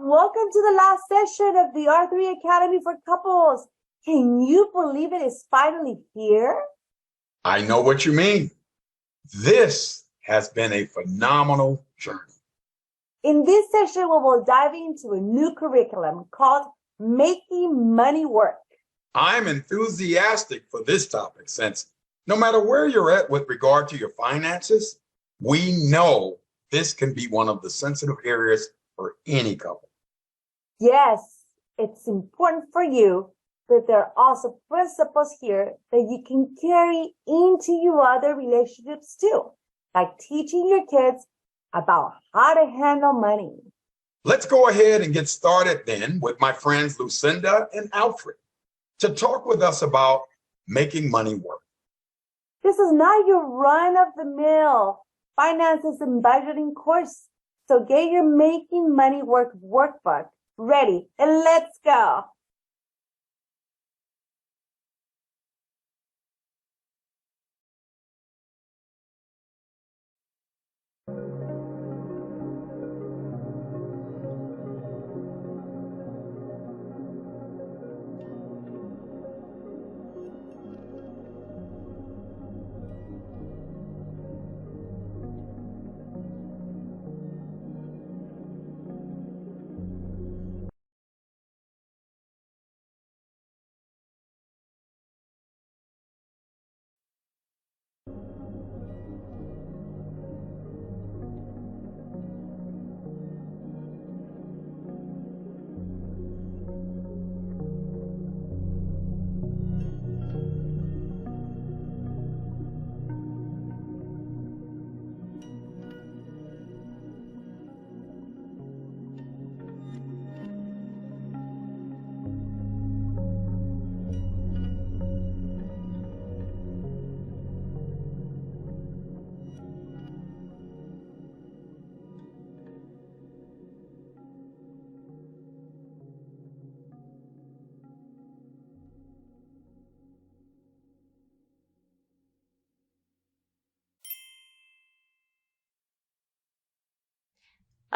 Welcome to the last session of the R3 Academy for Couples. Can you believe it is finally here? I know what you mean. This has been a phenomenal journey. In this session, we will dive into a new curriculum called Making Money Work. I'm enthusiastic for this topic since no matter where you're at with regard to your finances, we know this can be one of the sensitive areas for any couple. Yes, it's important for you, but there are also principles here that you can carry into your other relationships too, like teaching your kids about how to handle money. Let's go ahead and get started then with my friends Lucinda and Alfred to talk with us about making money work. This is not your run-of-the-mill finances and budgeting course. So get your Making Money Work workbook ready and let's go.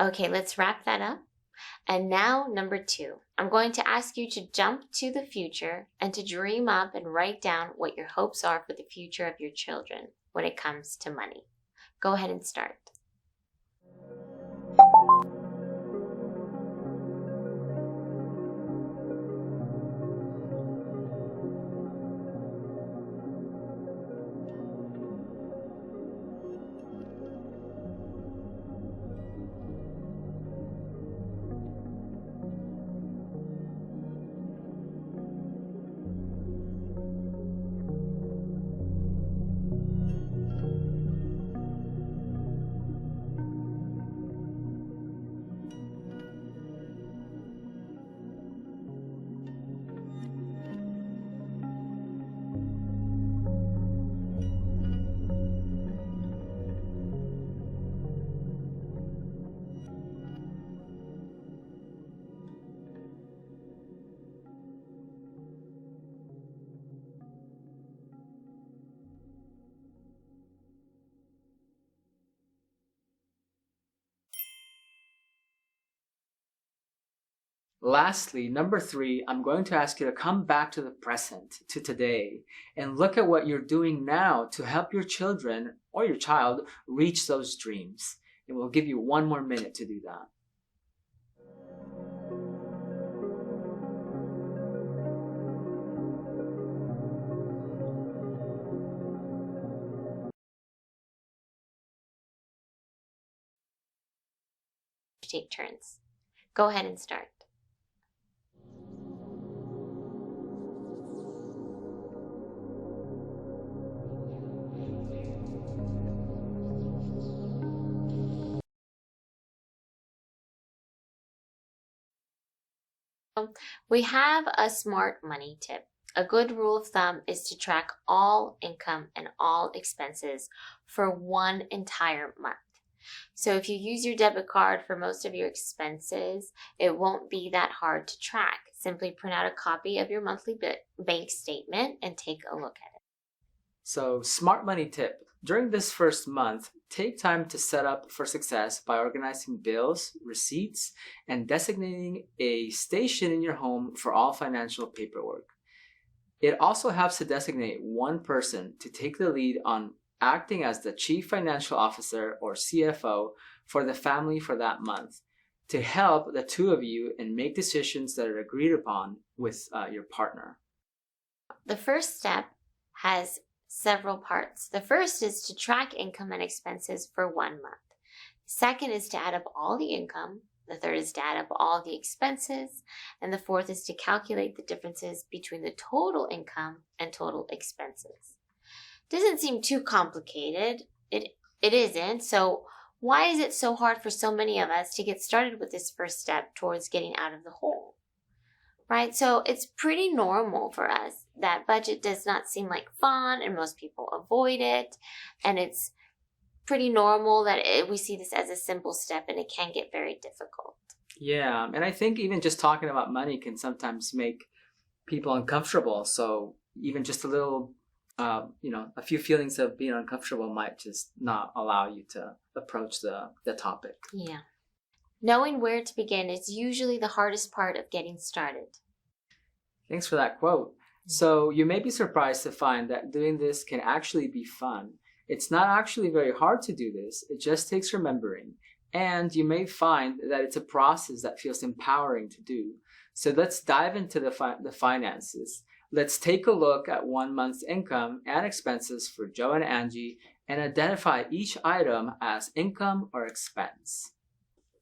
Okay, let's wrap that up. And now, number 2, I'm going to ask you to jump to the future and to dream up and write down what your hopes are for the future of your children when it comes to money. Go ahead and start. Lastly, number 3, I'm going to ask you to come back to the present, to today, and look at what you're doing now to help your children or your child reach those dreams. And we'll give you 1 more minute to do that. Take turns. Go ahead and start. We have a smart money tip. A good rule of thumb is to track all income and all expenses for 1 entire month. So if you use your debit card for most of your expenses, it won't be that hard to track. Simply print out a copy of your monthly bank statement and take a look at it. So, smart money tip. During this first month, take time to set up for success by organizing bills, receipts, and designating a station in your home for all financial paperwork. It also helps to designate one person to take the lead on acting as the Chief Financial Officer or CFO for the family for that month to help the two of you and make decisions that are agreed upon with your partner. The first step has several parts. The first is to track income and expenses for 1 month. Second is to add up all the income. The third is to add up all the expenses. And the fourth is to calculate the differences between the total income and total expenses. Doesn't seem too complicated. It isn't. So why is it so hard for so many of us to get started with this first step towards getting out of the hole? Right? So it's pretty normal for us that budget does not seem like fun and most people avoid it. And it's pretty normal that we see this as a simple step and it can get very difficult. Yeah, and I think even just talking about money can sometimes make people uncomfortable. So even just a little, a few feelings of being uncomfortable might just not allow you to approach the topic. Yeah. Knowing where to begin is usually the hardest part of getting started. Thanks for that quote. So you may be surprised to find that doing this can actually be fun. It's not actually very hard to do this. It just takes remembering. And you may find that it's a process that feels empowering to do. So let's dive into the finances. Let's take a look at 1 month's income and expenses for Joe and Angie and identify each item as income or expense.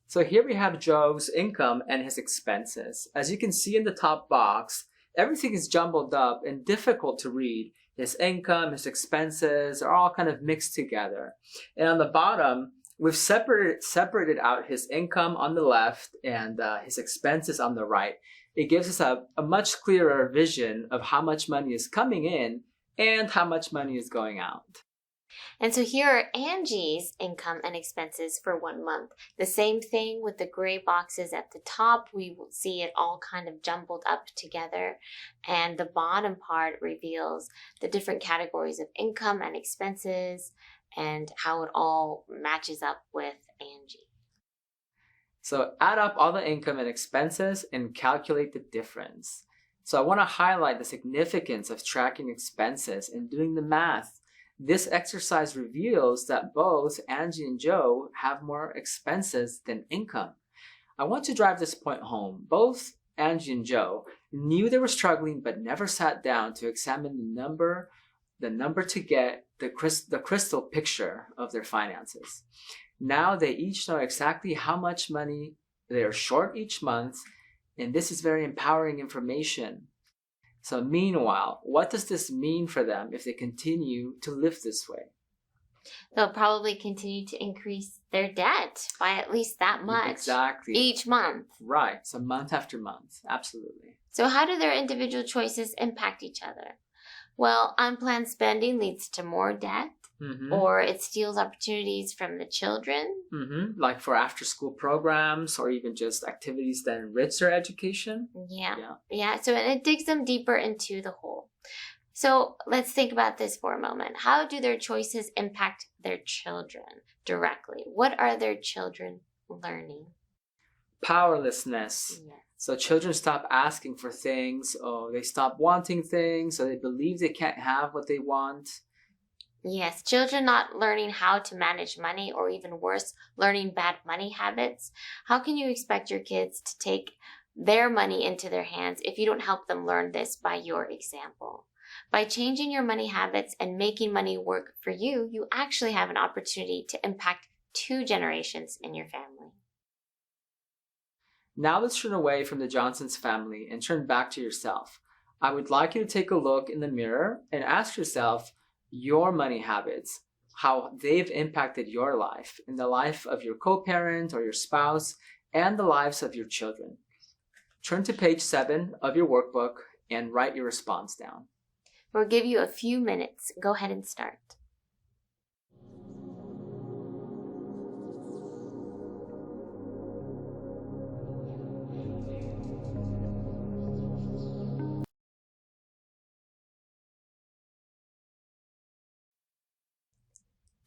So here we have Joe's income and his expenses. As you can see in the top box, everything is jumbled up and difficult to read. His income, his expenses are all kind of mixed together. And on the bottom, we've separated out his income on the left and his expenses on the right. It gives us a much clearer vision of how much money is coming in and how much money is going out. And so here are Angie's income and expenses for 1 month. The same thing with the gray boxes at the top. We will see it all kind of jumbled up together. And the bottom part reveals the different categories of income and expenses and how it all matches up with Angie. So add up all the income and expenses and calculate the difference. So I want to highlight the significance of tracking expenses and doing the math. This exercise reveals that both Angie and Joe have more expenses than income. I want to drive this point home. Both Angie and Joe knew they were struggling but never sat down to examine the number to get the crystal picture of their finances. Now they each know exactly how much money they are short each month, and this is very empowering information. So meanwhile, what does this mean for them if they continue to live this way? They'll probably continue to increase their debt by at least that much. Exactly. Each month. Right. So month after month. Absolutely. So how do their individual choices impact each other? Well, unplanned spending leads to more debt, or it steals opportunities from the children. Like for after-school programs or even just activities that enrich their education. Yeah. So it digs them deeper into the hole. So let's think about this for a moment. How do their choices impact their children directly? What are their children learning? Powerlessness. Yeah. So children stop asking for things, or they stop wanting things, or they believe they can't have what they want. Yes, children not learning how to manage money, or even worse, learning bad money habits. How can you expect your kids to take their money into their hands if you don't help them learn this by your example? By changing your money habits and making money work for you, you actually have an opportunity to impact 2 generations in your family. Now let's turn away from the Johnson's family and turn back to yourself. I would like you to take a look in the mirror and ask yourself your money habits, how they've impacted your life and the life of your co-parent or your spouse and the lives of your children. Turn to page 7 of your workbook and write your response down. We'll give you a few minutes. Go ahead and start.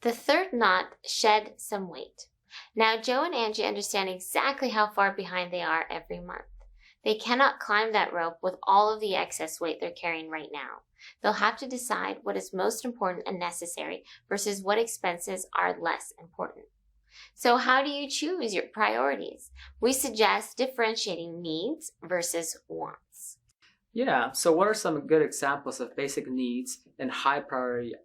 The third knot, shed some weight. Now, Joe and Angie understand exactly how far behind they are every month. They cannot climb that rope with all of the excess weight they're carrying right now. They'll have to decide what is most important and necessary versus what expenses are less important. So how do you choose your priorities? We suggest differentiating needs versus wants. Yeah, so what are some good examples of basic needs and high priority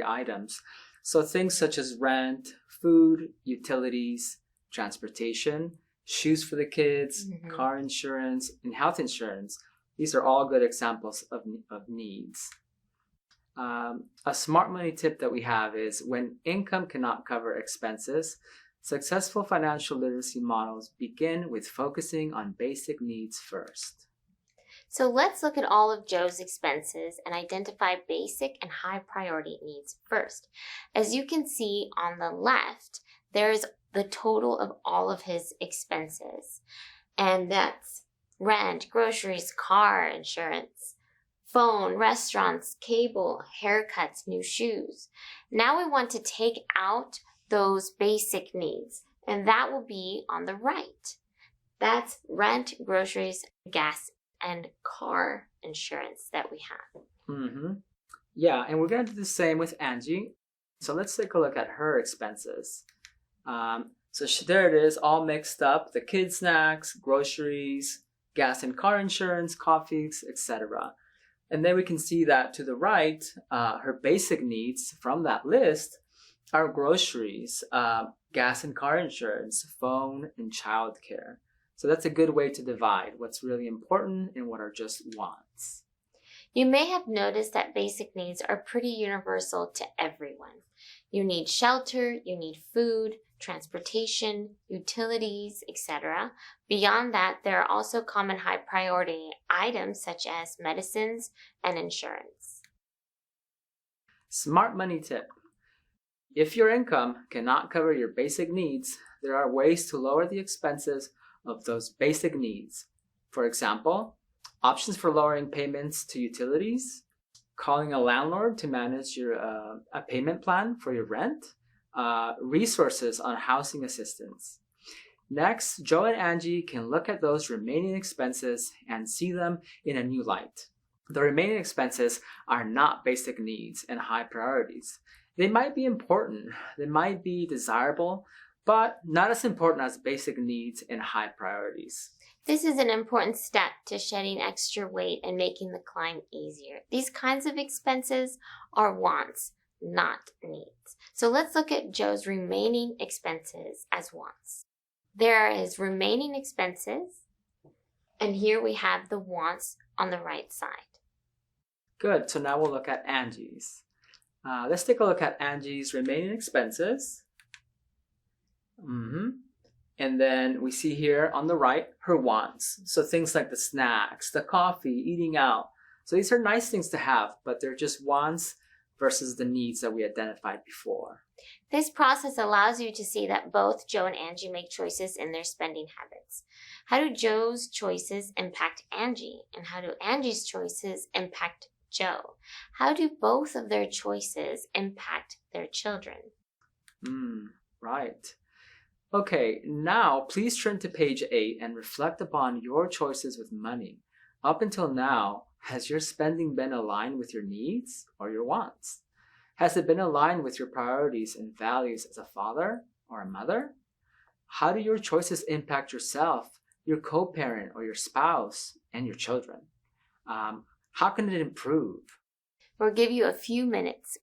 items? So things such as rent, food, utilities, transportation, shoes for the kids, car insurance, and health insurance. These are all good examples of needs. A smart money tip that we have is when income cannot cover expenses, successful financial literacy models begin with focusing on basic needs first. So let's look at all of Joe's expenses and identify basic and high priority needs first. As you can see on the left, there's the total of all of his expenses. And that's rent, groceries, car insurance, phone, restaurants, cable, haircuts, new shoes. Now we want to take out those basic needs, and that will be on the right. That's rent, groceries, gas, and car insurance that we have. Yeah, and we're going to do the same with Angie. So let's take a look at her expenses. There it is, all mixed up. The kids' snacks, groceries, gas and car insurance, coffees, etc. And then we can see that to the right, her basic needs from that list are groceries, gas and car insurance, phone, and childcare. So that's a good way to divide what's really important and what are just wants. You may have noticed that basic needs are pretty universal to everyone. You need shelter, you need food, transportation, utilities, etc. Beyond that, there are also common high priority items such as medicines and insurance. Smart money tip. If your income cannot cover your basic needs, there are ways to lower the expenses of those basic needs. For example, options for lowering payments to utilities, calling a landlord to manage your a payment plan for your rent, resources on housing assistance. Next, Joe and Angie can look at those remaining expenses and see them in a new light. The remaining expenses are not basic needs and high priorities. They might be important, they might be desirable, but not as important as basic needs and high priorities. This is an important step to shedding extra weight and making the climb easier. These kinds of expenses are wants, not needs. So let's look at Joe's remaining expenses as wants. There are his remaining expenses, and here we have the wants on the right side. Good, so now we'll look at Angie's. Let's take a look at Angie's remaining expenses. And then we see here on the right, her wants. So things like the snacks, the coffee, eating out. So these are nice things to have, but they're just wants versus the needs that we identified before. This process allows you to see that both Joe and Angie make choices in their spending habits. How do Joe's choices impact Angie? And how do Angie's choices impact Joe? How do both of their choices impact their children? Right. Okay, now please turn to page 8 and reflect upon your choices with money. Up until now, has your spending been aligned with your needs or your wants? Has it been aligned with your priorities and values as a father or a mother? How do your choices impact yourself, your co-parent or your spouse, and your children? How can it improve? We'll give you a few minutes.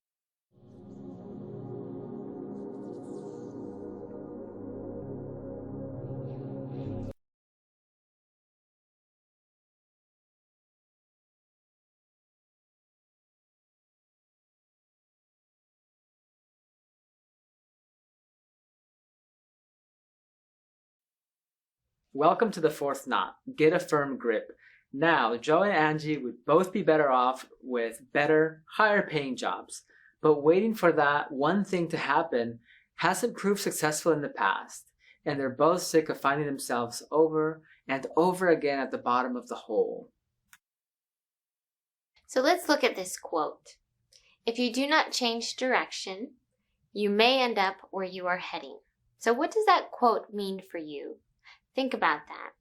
Welcome to the fourth knot. Get a firm grip. Now, Joe and Angie would both be better off with better, higher paying jobs. But waiting for that one thing to happen hasn't proved successful in the past. And they're both sick of finding themselves over and over again at the bottom of the hole. So let's look at this quote. If you do not change direction, you may end up where you are heading. So what does that quote mean for you? Think about that.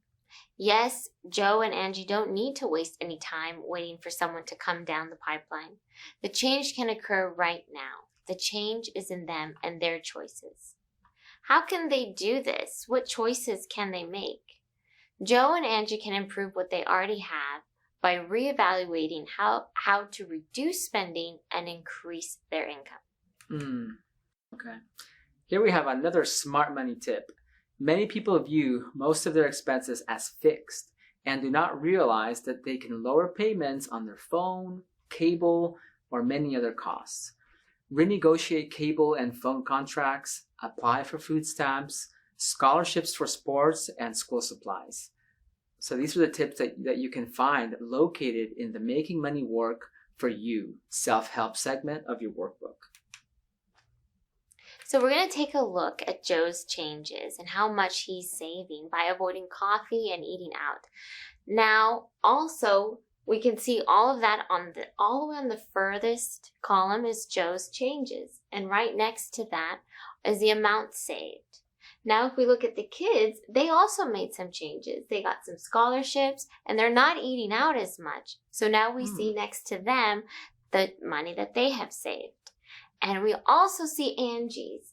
Yes, Joe and Angie don't need to waste any time waiting for someone to come down the pipeline. The change can occur right now. The change is in them and their choices. How can they do this? What choices can they make? Joe and Angie can improve what they already have by reevaluating how to reduce spending and increase their income. Okay. Here we have another smart money tip. Many people view most of their expenses as fixed and do not realize that they can lower payments on their phone, cable, or many other costs. Renegotiate cable and phone contracts, apply for food stamps, scholarships for sports, and school supplies. So these are the tips that you can find located in the Making Money Work for You self-help segment of your workbook. So we're going to take a look at Joe's changes and how much he's saving by avoiding coffee and eating out. Now, also, we can see all of that all the way on the furthest column is Joe's changes. And right next to that is the amount saved. Now, if we look at the kids, they also made some changes. They got some scholarships and they're not eating out as much. So now we see next to them the money that they have saved. And we also see Angie's.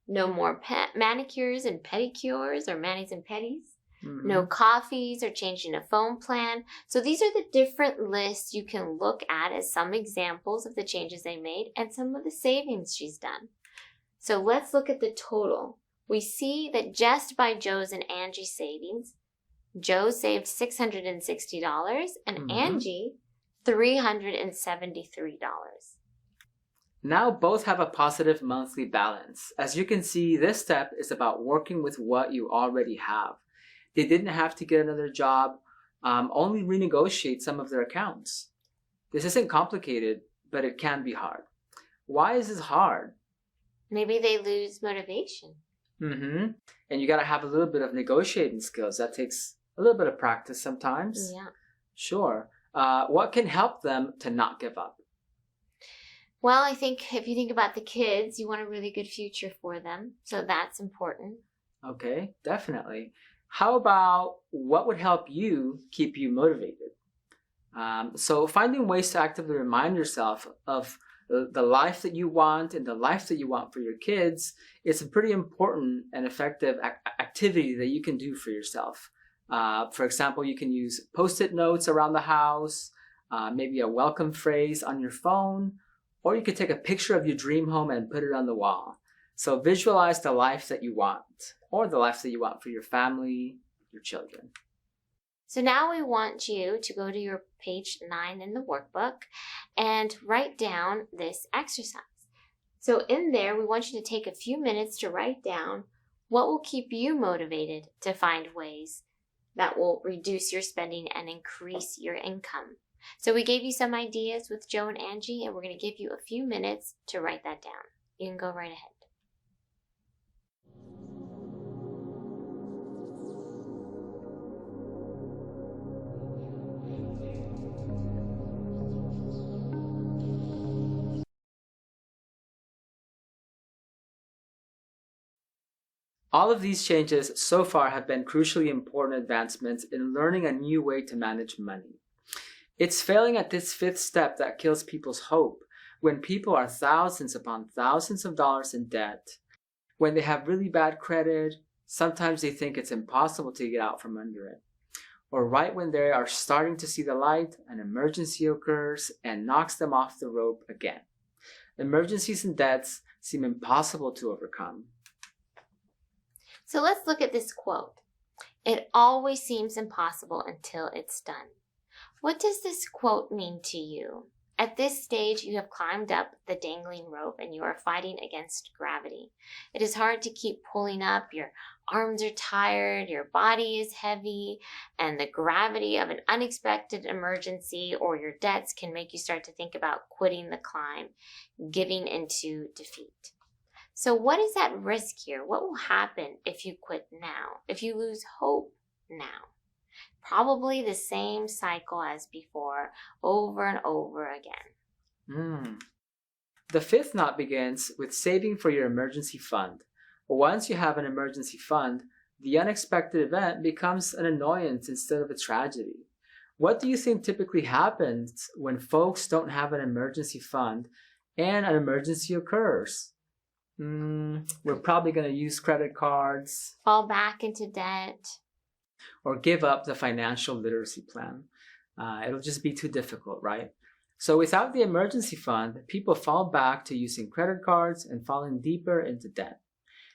No more manicures and pedicures or manis and petties. No coffees or changing a phone plan. So these are the different lists you can look at as some examples of the changes they made and some of the savings she's done. So let's look at the total. We see that just by Joe's and Angie's savings, Joe saved $660 and Angie $373. Now both have a positive monthly balance. As you can see, this step is about working with what you already have. They didn't have to get another job, only renegotiate some of their accounts. This isn't complicated, but it can be hard. Why is this hard? Maybe they lose motivation. And you got to have a little bit of negotiating skills. That takes a little bit of practice sometimes. Yeah. Sure. What can help them to not give up? Well, I think if you think about the kids, you want a really good future for them. So that's important. Okay, definitely. How about what would help you keep you motivated? So finding ways to actively remind yourself of the life that you want and the life that you want for your kids is a pretty important and effective activity that you can do for yourself. For example, you can use Post-it notes around the house, maybe a welcome phrase on your phone, or you could take a picture of your dream home and put it on the wall. So visualize the life that you want, or the life that you want for your family, your children. So now we want you to go to your page 9 in the workbook and write down this exercise. So in there, we want you to take a few minutes to write down what will keep you motivated to find ways that will reduce your spending and increase your income. So we gave you some ideas with Joe and Angie, and we're going to give you a few minutes to write that down. You can go right ahead. All of these changes so far have been crucially important advancements in learning a new way to manage money. It's failing at this fifth step that kills people's hope. When people are thousands upon thousands of dollars in debt, when they have really bad credit, sometimes they think it's impossible to get out from under it. Or right when they are starting to see the light, an emergency occurs and knocks them off the rope again. Emergencies and debts seem impossible to overcome. So let's look at this quote. It always seems impossible until it's done. What does this quote mean to you? At this stage, you have climbed up the dangling rope and you are fighting against gravity. It is hard to keep pulling up. Your arms are tired, your body is heavy, and the gravity of an unexpected emergency or your debts can make you start to think about quitting the climb, giving into defeat. So what is at risk here? What will happen if you quit now? If you lose hope now? Probably the same cycle as before, over and over again. The fifth knot begins with saving for your emergency fund. Once you have an emergency fund, the unexpected event becomes an annoyance instead of a tragedy. What do you think typically happens when folks don't have an emergency fund and an emergency occurs? We're probably going to use credit cards. Fall back into debt. Or give up the financial literacy plan. It'll just be too difficult, right? So without the emergency fund, people fall back to using credit cards and falling deeper into debt.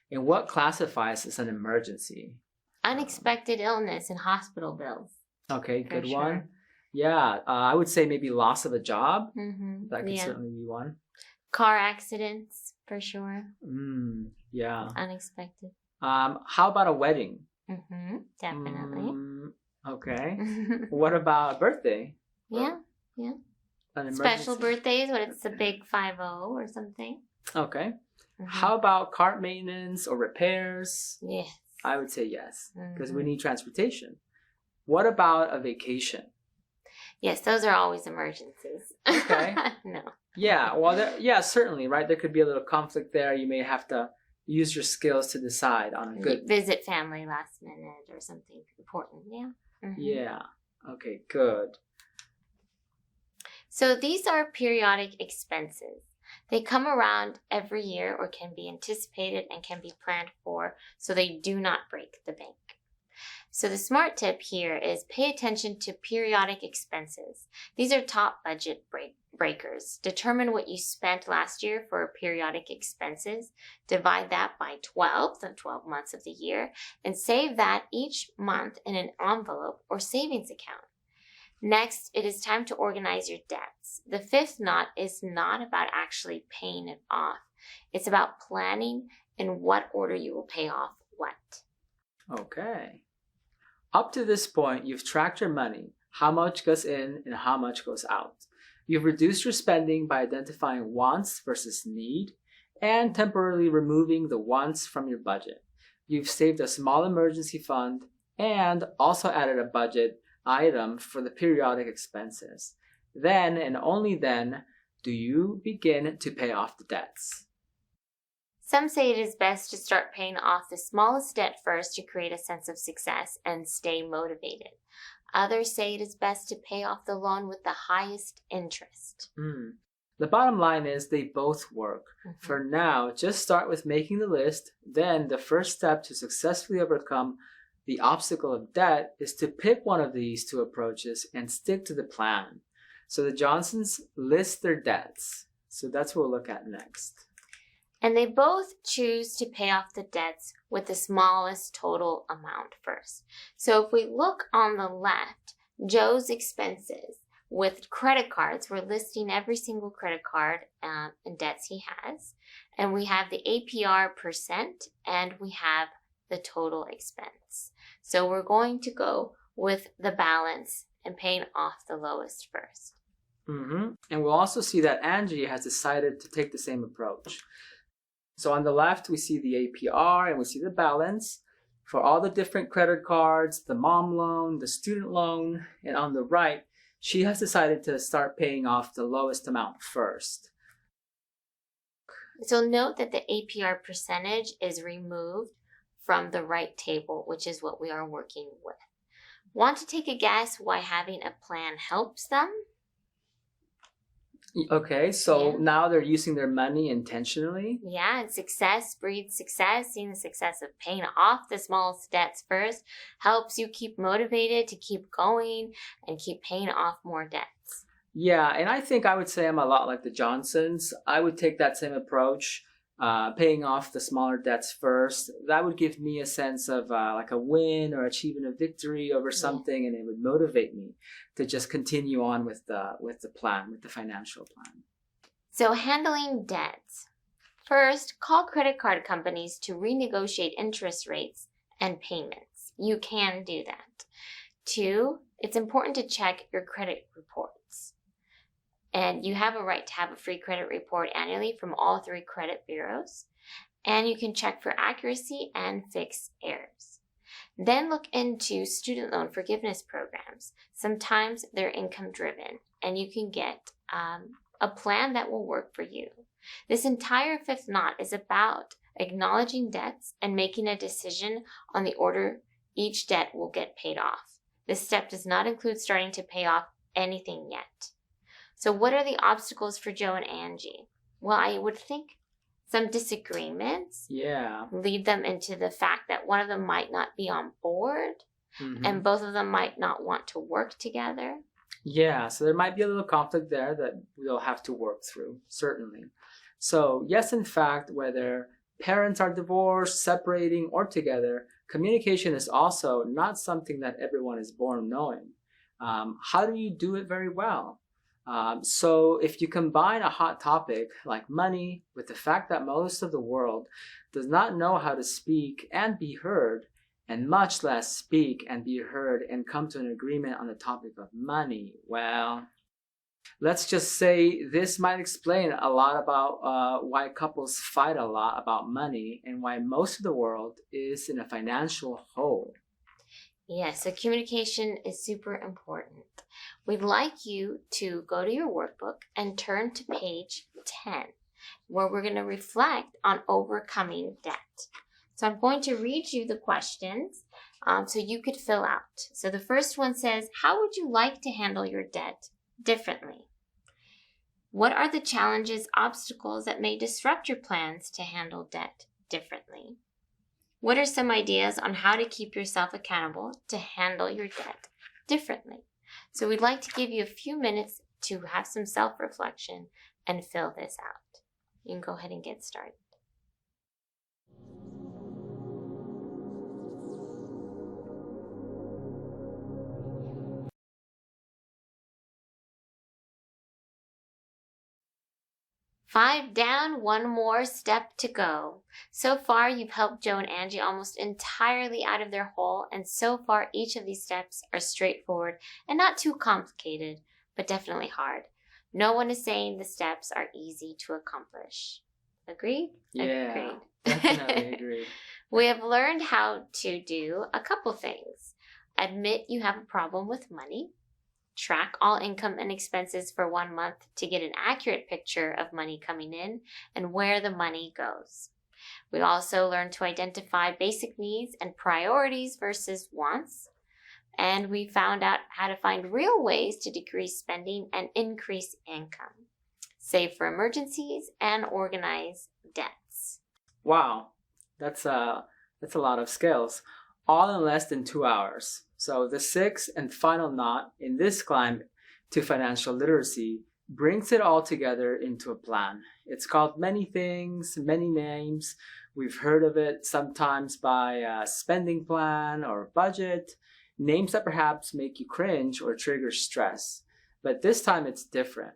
And what classifies as an emergency? Unexpected illness and hospital bills. Okay, good For one. sure. Yeah, I would say maybe loss of a job. Mm-hmm. That could certainly be one. Car accidents, for sure. Yeah. Unexpected. How about a wedding? Mm-hmm. Definitely. Okay. What about a birthday? Yeah. An Special emergency? birthdays, when it's a big 5-0 or something. Okay. Mhm. How about car maintenance or repairs? Yes. I would say yes, because we Mhm. need transportation. What about a vacation? Yes, those are always emergencies. Okay. No. Yeah, well, yeah, certainly, right? There could be a little conflict there. You may have to use your skills to decide on a good. Visit family last minute or something important. Yeah. Mhm. Yeah. Okay, good. So these are periodic expenses. They come around every year or can be anticipated and can be planned for, so they do not break the bank. So the smart tip here is pay attention to periodic expenses. These are top budget breakers. Determine what you spent last year for periodic expenses. Divide that by 12, the 12 months of the year, and save that each month in an envelope or savings account. Next, it is time to organize your debts. The fifth knot is not about actually paying it off. It's about planning in what order you will pay off what. Okay. Up to this point, you've tracked your money, how much goes in and how much goes out. You've reduced your spending by identifying wants versus need and temporarily removing the wants from your budget. You've saved a small emergency fund and also added a budget item for the periodic expenses. Then and only then do you begin to pay off the debts. Some say it is best to start paying off the smallest debt first to create a sense of success and stay motivated. Others say it is best to pay off the loan with the highest interest. The bottom line is they both work. Mhm. For now, just start with making the list. Then the first step to successfully overcome the obstacle of debt is to pick one of these two approaches and stick to the plan. So the Johnsons list their debts. So that's what we'll look at next. And they both choose to pay off the debts with the smallest total amount first. So if we look on the left, Joe's expenses with credit cards, we're listing every single credit card and debts he has. And we have the APR percent and we have the total expense. So we're going to go with the balance and paying off the lowest first. And we'll also see that Angie has decided to take the same approach. So on the left, we see the APR and we see the balance for all the different credit cards, the mom loan, the student loan, and on the right, she has decided to start paying off the lowest amount first. So note that the APR percentage is removed from the right table, which is what we are working with. Want to take a guess why having a plan helps them? Okay, so Yeah. now they're using their money intentionally. Yeah, and success breeds success. Seeing the success of paying off the smallest debts first helps you keep motivated to keep going and keep paying off more debts. Yeah, and I think I would say I'm a lot like the Johnsons. I would take that same approach, paying off the smaller debts first. That would give me a sense of like a win or achieving a victory over something, and it would motivate me to just continue on with the plan, with the financial plan. So handling debts. First, call credit card companies to renegotiate interest rates and payments. You can do that. 2, it's important to check your credit reports. And you have a right to have a free credit report annually from all 3 credit bureaus. And you can check for accuracy and fix errors. Then look into student loan forgiveness programs. Sometimes they're income driven and you can get a plan that will work for you. This entire fifth knot is about acknowledging debts and making a decision on the order each debt will get paid off. This step does not include starting to pay off anything yet. So what are the obstacles for Joe and Angie? Well, I would think some disagreements lead them into the fact that one of them might not be on board and both of them might not want to work together. Yeah, so there might be a little conflict there that we'll have to work through, certainly. So yes, in fact, whether parents are divorced, separating, or together, communication is also not something that everyone is born knowing. How do you do it very well? So if you combine a hot topic like money with the fact that most of the world does not know how to speak and be heard, and much less speak and be heard and come to an agreement on the topic of money, well, let's just say this might explain a lot about why couples fight a lot about money and why most of the world is in a financial hole. Yeah, so communication is super important. We'd like you to go to your workbook and turn to page 10, where we're going to reflect on overcoming debt. So I'm going to read you the questions so you could fill out. So the first one says, how would you like to handle your debt differently? What are the challenges, obstacles that may disrupt your plans to handle debt differently? What are some ideas on how to keep yourself accountable to handle your debt differently? So we'd like to give you a few minutes to have some self-reflection and fill this out. You can go ahead and get started. Five down, one more step to go. So far, you've helped Joe and Angie almost entirely out of their hole, and so far, each of these steps are straightforward and not too complicated, but definitely hard. No one is saying the steps are easy to accomplish. Agreed? Yeah, Agreed. definitely agreed. We have learned how to do a couple things. Admit you have a problem with money. Track all income and expenses for 1 month to get an accurate picture of money coming in and where the money goes. We also learned to identify basic needs and priorities versus wants. And we found out how to find real ways to decrease spending and increase income, save for emergencies, and organize debts. Wow, that's a lot of skills, all in less than 2 hours. So the sixth and final knot in this climb to financial literacy brings it all together into a plan. It's called many things, many names. We've heard of it sometimes by a spending plan or budget, names that perhaps make you cringe or trigger stress. But this time it's different.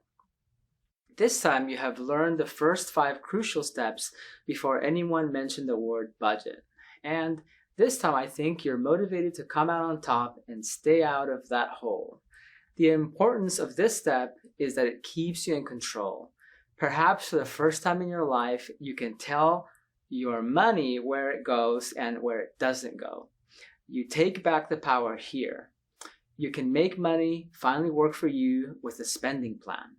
This time you have learned the first 5 crucial steps before anyone mentioned the word budget. And this time, I think you're motivated to come out on top and stay out of that hole. The importance of this step is that it keeps you in control. Perhaps for the first time in your life, you can tell your money where it goes and where it doesn't go. You take back the power here. You can make money finally work for you with a spending plan.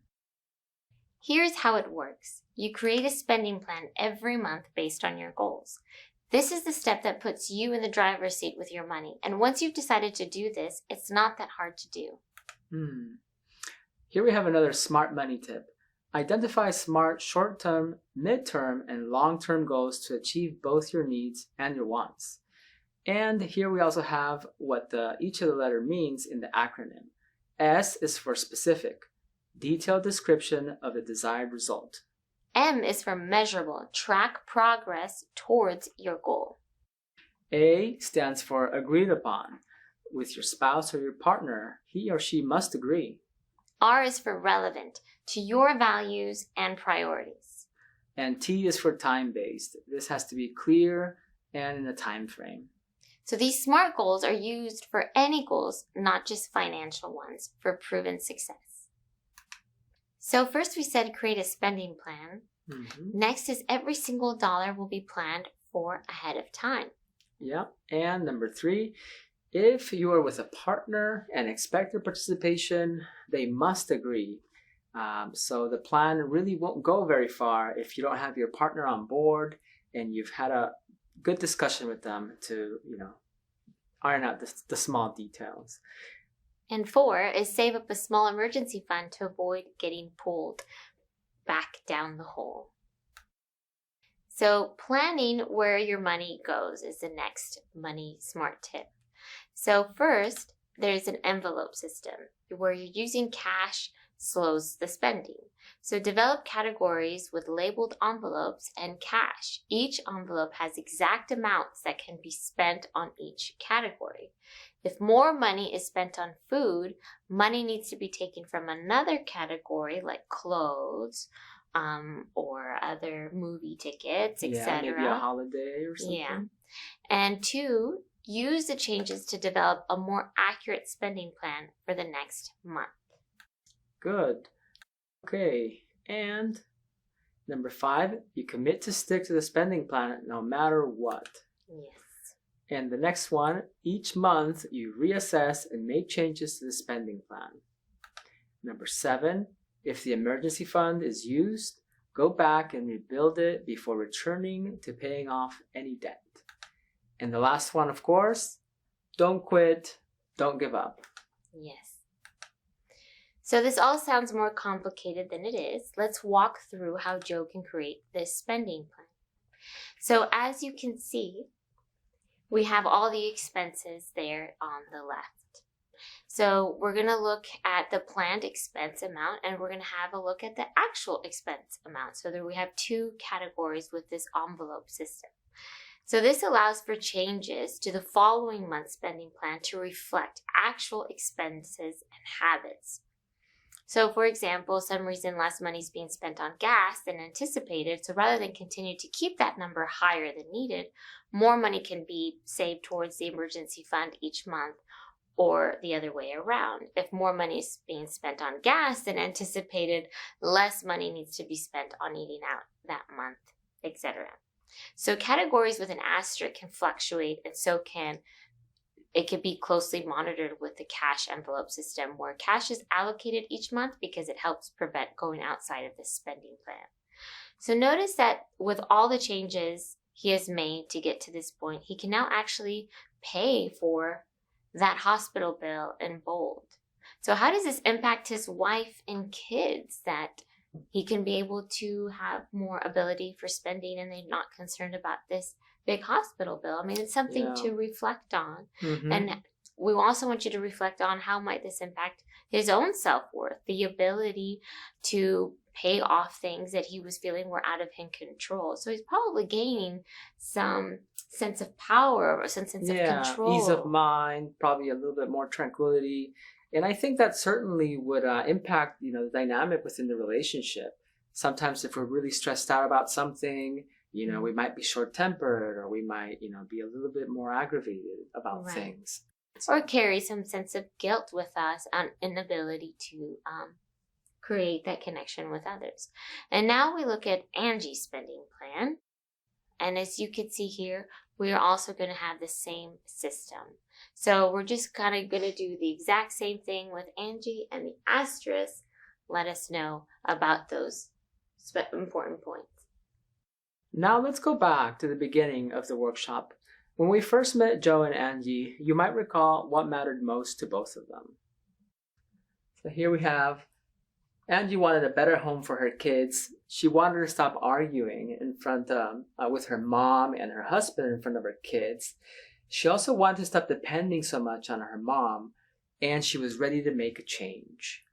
Here's how it works. You create a spending plan every month based on your goals. This is the step that puts you in the driver's seat with your money. And once you've decided to do this, it's not that hard to do. Here we have another smart money tip. Identify smart short-term, mid-term, and long-term goals to achieve both your needs and your wants. And here we also have what each of the letter means in the acronym. S is for specific, detailed description of the desired result. M is for measurable, track progress towards your goal. A stands for agreed upon. With your spouse or your partner, he or she must agree. R is for relevant, to your values and priorities. And T is for time-based. This has to be clear and in a time frame. So these SMART goals are used for any goals, not just financial ones, for proven success. So first we said create a spending plan. Next is every single dollar will be planned for ahead of time. Yeah. And number 3, if you are with a partner and expect their participation, they must agree. So the plan really won't go very far if you don't have your partner on board and you've had a good discussion with them to, iron out the small details. And 4 is save up a small emergency fund to avoid getting pulled back down the hole. So planning where your money goes is the next money smart tip. So first, there's an envelope system where you're using cash slows the spending. So develop categories with labeled envelopes and cash. Each envelope has exact amounts that can be spent on each category. If more money is spent on food, money needs to be taken from another category like clothes, or other movie tickets, etc. Maybe a holiday or something. Yeah. And 2, use the changes to develop a more accurate spending plan for the next month. Good. Okay. And number 5, you commit to stick to the spending plan no matter what. Yes. And the next one, each month you reassess and make changes to the spending plan. Number 7, if the emergency fund is used, go back and rebuild it before returning to paying off any debt. And the last one, of course, don't quit, don't give up. Yes. So this all sounds more complicated than it is. Let's walk through how Joe can create this spending plan. So as you can see, we have all the expenses there on the left. So we're going to look at the planned expense amount, and we're going to have a look at the actual expense amount. So there we have 2 categories with this envelope system. So this allows for changes to the following month's spending plan to reflect actual expenses and habits. So for example, some reason less money is being spent on gas than anticipated. So rather than continue to keep that number higher than needed, more money can be saved towards the emergency fund each month, or the other way around. If more money is being spent on gas than anticipated, less money needs to be spent on eating out that month, etc. So categories with an asterisk can fluctuate, and so it can be closely monitored with the cash envelope system, where cash is allocated each month because it helps prevent going outside of the spending plan. So notice that with all the changes he has made to get to this point, he can now actually pay for that hospital bill in bold. So how does this impact his wife and kids, that he can be able to have more ability for spending and they're not concerned about this big hospital bill? I mean, it's something to reflect on. Mm-hmm. And we also want you to reflect on how might this impact his own self-worth, the ability to pay off things that he was feeling were out of his control. So he's probably gaining some sense of power or some sense of control. Ease of mind, probably a little bit more tranquility. And I think that certainly would impact, the dynamic within the relationship. Sometimes if we're really stressed out about something, we might be short-tempered, or we might, be a little bit more aggravated about things. Or carry some sense of guilt with us on inability to create that connection with others. And now we look at Angie's spending plan. And as you can see here, we are also going to have the same system. So we're just kind of going to do the exact same thing with Angie, and the asterisk let us know about those important points. Now let's go back to the beginning of the workshop. When we first met Joe and Angie, you might recall what mattered most to both of them. So here we have Angie wanted a better home for her kids. She wanted to stop arguing in front with her mom and her husband in front of her kids. She also wanted to stop depending so much on her mom, and she was ready to make a change.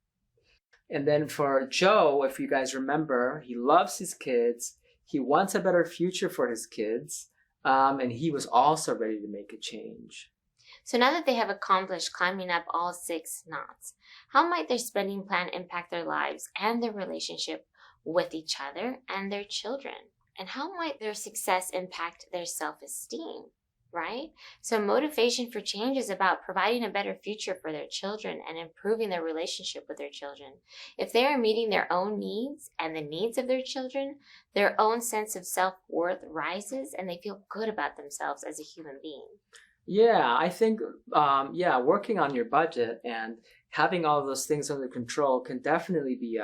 And then for Joe, if you guys remember, he loves his kids. He wants a better future for his kids, and he was also ready to make a change. So now that they have accomplished climbing up all 6 knots, how might their spending plan impact their lives and their relationship with each other and their children? And how might their success impact their self-esteem, right? So motivation for change is about providing a better future for their children and improving their relationship with their children. If they are meeting their own needs and the needs of their children, their own sense of self-worth rises and they feel good about themselves as a human being. Yeah, I think, working on your budget and having all of those things under control can definitely be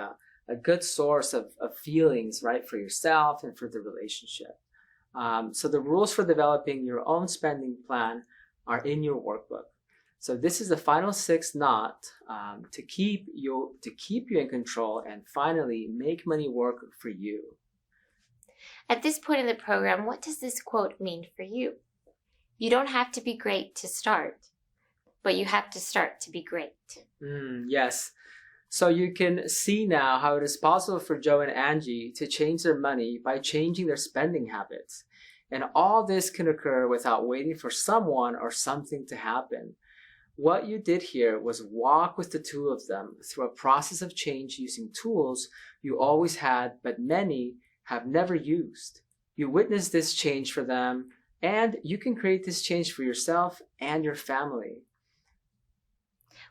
a good source of feelings, right, for yourself and for the relationship. So the rules for developing your own spending plan are in your workbook. So this is the final 6 knot to keep you in control and finally make money work for you. At this point in the program, what does this quote mean for you? You don't have to be great to start, but you have to start to be great. Yes. So you can see now how it is possible for Joe and Angie to change their money by changing their spending habits. And all this can occur without waiting for someone or something to happen. What you did here was walk with the 2 of them through a process of change using tools you always had, but many have never used. You witnessed this change for them, and you can create this change for yourself and your family.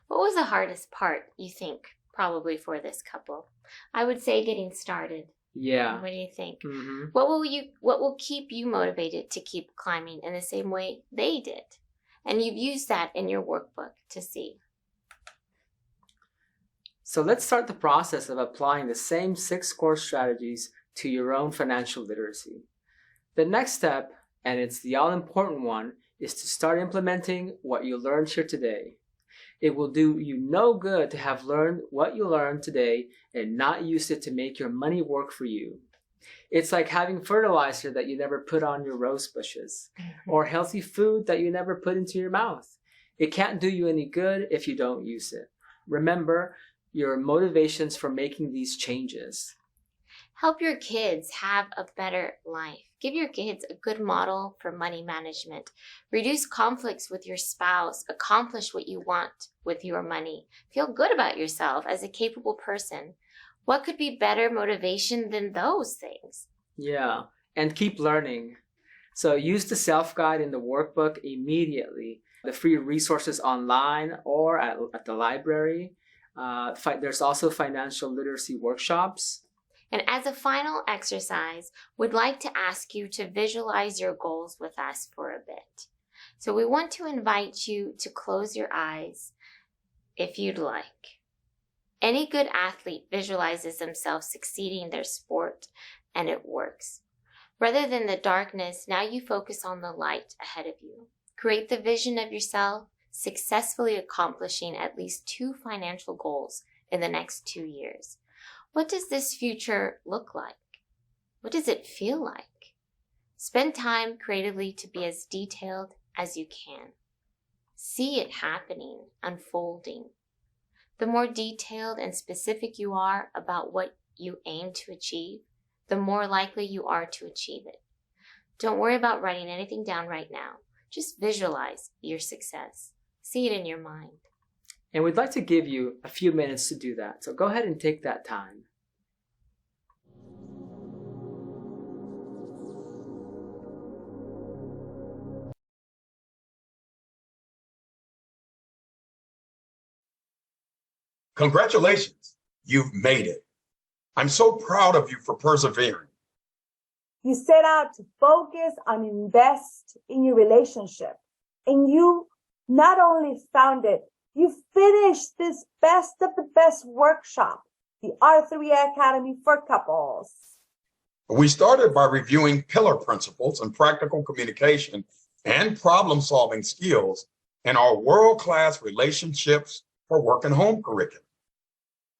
What was the hardest part, you think, probably for this couple? I would say getting started. Yeah. What do you think? Mm-hmm. What will keep you motivated to keep climbing in the same way they did? And you've used that in your workbook to see. So let's start the process of applying the same 6 core strategies to your own financial literacy. The next step, and it's the all-important one, is to start implementing what you learned here today. It will do you no good to have learned what you learned today and not use it to make your money work for you. It's like having fertilizer that you never put on your rose bushes, or healthy food that you never put into your mouth. It can't do you any good if you don't use it. Remember your motivations for making these changes. Help your kids have a better life. Give your kids a good model for money management. Reduce conflicts with your spouse. Accomplish what you want with your money. Feel good about yourself as a capable person. What could be better motivation than those things? Yeah, and keep learning. So use the self-guide in the workbook immediately. The free resources online or at the library. There's also financial literacy workshops. And as a final exercise, we'd like to ask you to visualize your goals with us for a bit. So we want to invite you to close your eyes if you'd like. Any good athlete visualizes themselves succeeding in their sport, and it works. Rather than the darkness, now you focus on the light ahead of you. Create the vision of yourself successfully accomplishing at least 2 financial goals in the next 2 years. What does this future look like? What does it feel like? Spend time creatively to be as detailed as you can. See it happening, unfolding. The more detailed and specific you are about what you aim to achieve, the more likely you are to achieve it. Don't worry about writing anything down right now. Just visualize your success. See it in your mind. And we'd like to give you a few minutes to do that. So go ahead and take that time. Congratulations, you've made it. I'm so proud of you for persevering. You set out to focus and invest in your relationship. And you not only found it, you finished this best of the best workshop, the R3 Academy for Couples. We started by reviewing pillar principles and practical communication and problem-solving skills in our world-class relationships for work and home curriculum.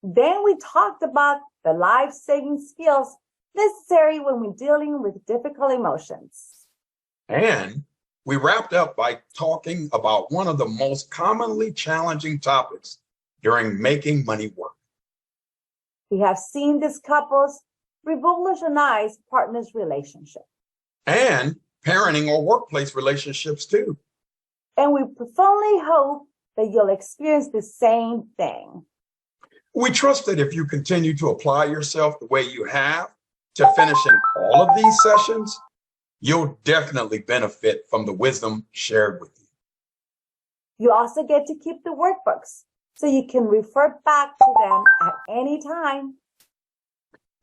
Then we talked about the life-saving skills necessary when we're dealing with difficult emotions. And we wrapped up by talking about one of the most commonly challenging topics during making money work. We have seen these couples revolutionize partners' relationship. And parenting or workplace relationships too. And we profoundly hope that you'll experience the same thing. We trust that if you continue to apply yourself the way you have to finishing all of these sessions, you'll definitely benefit from the wisdom shared with you. You also get to keep the workbooks so you can refer back to them at any time.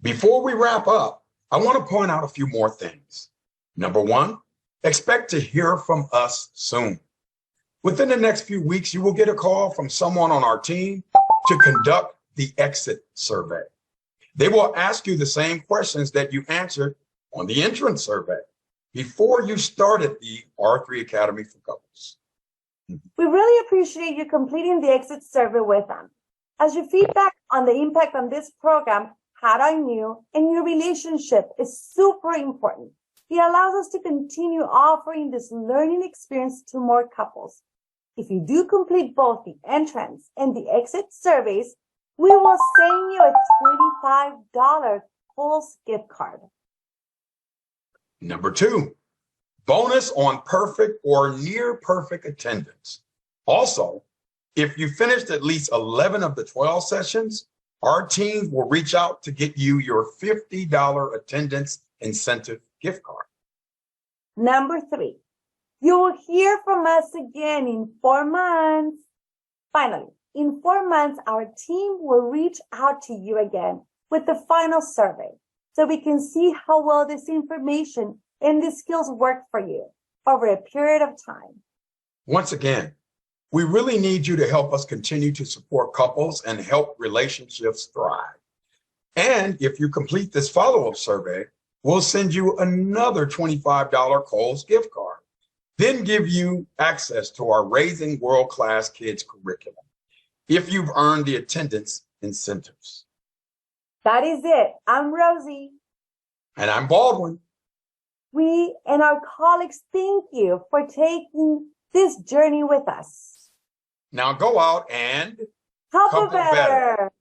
Before we wrap up, I want to point out a few more things. Number one, expect to hear from us soon. Within the next few weeks, you will get a call from someone on our team to conduct the exit survey. They will ask you the same questions that you answered on the entrance survey before you started the R3 Academy for Couples. We really appreciate you completing the exit survey with them. As your feedback on the impact on this program had on you and your relationship is super important. It allows us to continue offering this learning experience to more couples. If you do complete both the entrance and the exit surveys, we will send you a $25 Kohl's gift card. Number 2, bonus on perfect or near perfect attendance. Also, if you finished at least 11 of the 12 sessions, our team will reach out to get you your $50 attendance incentive gift card. Number 3, you will hear from us again in 4 months. Finally, in 4 months, our team will reach out to you again with the final survey so we can see how well this information and these skills work for you over a period of time. Once again, we really need you to help us continue to support couples and help relationships thrive. And if you complete this follow-up survey, we'll send you another $25 Kohl's gift card, then give you access to our Raising World-Class Kids curriculum if you've earned the attendance incentives. That is it. I'm Rosie. And I'm Baldwin. We and our colleagues thank you for taking this journey with us. Now go out and Couple couple better. better.